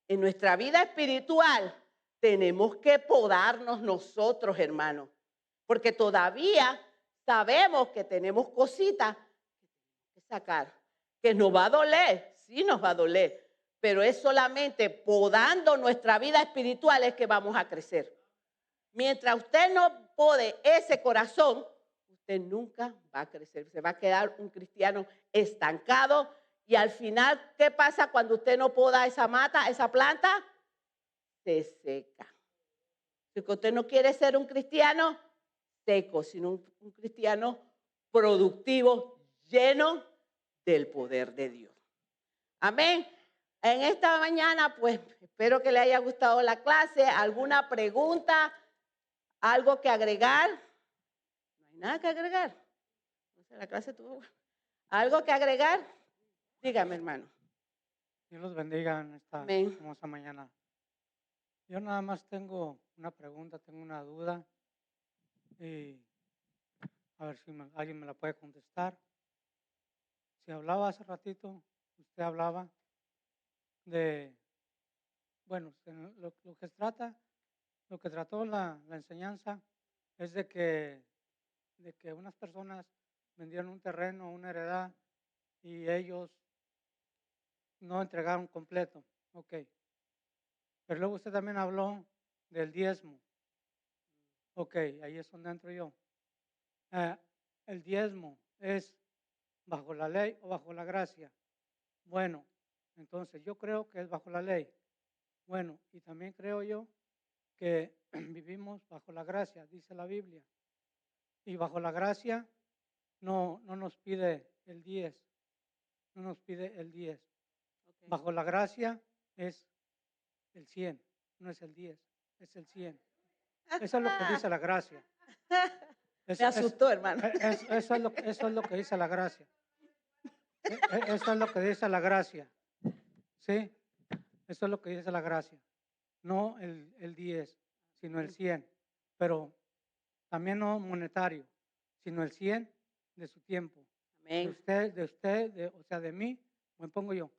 En nuestra vida espiritual tenemos que podarnos nosotros, hermanos, porque todavía sabemos que tenemos cositas que sacar, que nos va a doler, sí nos va a doler, pero es solamente podando nuestra vida espiritual es que vamos a crecer. Mientras usted no pode ese corazón, usted nunca va a crecer. Se va a quedar un cristiano estancado. Y al final, ¿qué pasa cuando usted no poda esa mata, esa planta? Se seca. Si usted no quiere ser un cristiano seco, sino un cristiano productivo, lleno del poder de Dios. Amén. En esta mañana, pues, espero que le haya gustado la clase. ¿Alguna pregunta? ¿Algo que agregar? No hay nada que agregar. La clase tuvo. ¿Algo que agregar? Dígame, hermano. Dios los bendiga en esta Amén. hermosa mañana. Yo nada más tengo una pregunta, tengo una duda y a ver si alguien me la puede contestar. Si hablaba hace ratito, usted hablaba de, bueno, lo que trata, lo que trató la enseñanza es de que unas personas vendieron un terreno, una heredad y ellos no entregaron completo. Ok. Pero luego usted también habló del diezmo. Ok, ahí es donde entro yo. El diezmo es bajo la ley o bajo la gracia. Bueno, entonces yo creo que es bajo la ley. Bueno, y también creo yo que vivimos bajo la gracia, dice la Biblia. Y bajo la gracia no nos pide el 10, no nos pide el 10. Okay. Bajo la gracia es el 100, no es el 10, es el 100. Eso es lo que dice la gracia. Me asustó, hermano. Eso es lo que dice la gracia. Eso es lo que dice la gracia. ¿Sí? Eso es lo que dice la gracia. No el 10, sino el 100. Pero también no monetario, sino el 100 de su tiempo. Amén. De usted, o sea, de mí, me pongo yo,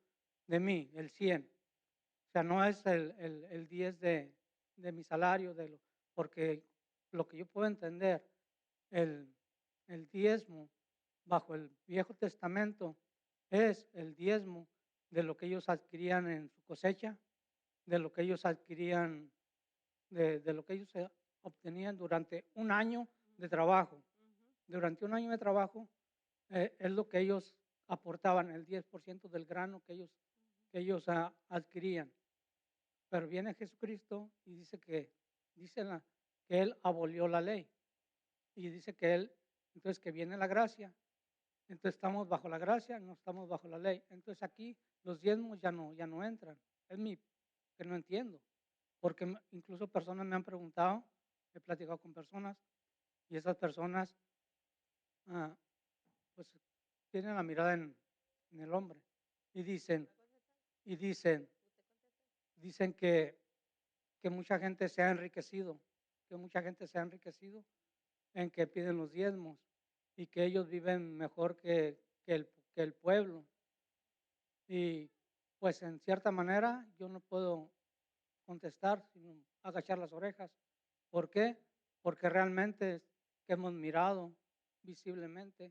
de mí, el 100. O sea, no es el 10 de mi salario, porque lo que yo puedo entender, el diezmo bajo el Viejo Testamento es el diezmo de lo que ellos adquirían en su cosecha, de lo que ellos adquirían, de lo que ellos obtenían durante un año de trabajo. Durante un año de trabajo es lo que ellos aportaban, el 10% del grano que ellos adquirían. Pero viene Jesucristo y dice que Él abolió la ley. Y dice que entonces que viene la gracia. Entonces estamos bajo la gracia, no estamos bajo la ley. Entonces aquí los diezmos ya no entran. Es que no entiendo. Porque incluso personas me han preguntado, he platicado con personas, y esas personas pues tienen la mirada en el hombre. Y dicen que mucha gente se ha enriquecido, en que piden los diezmos y que ellos viven mejor que el pueblo. Y pues en cierta manera yo no puedo contestar sino agachar las orejas. ¿Por qué? Porque realmente que hemos mirado visiblemente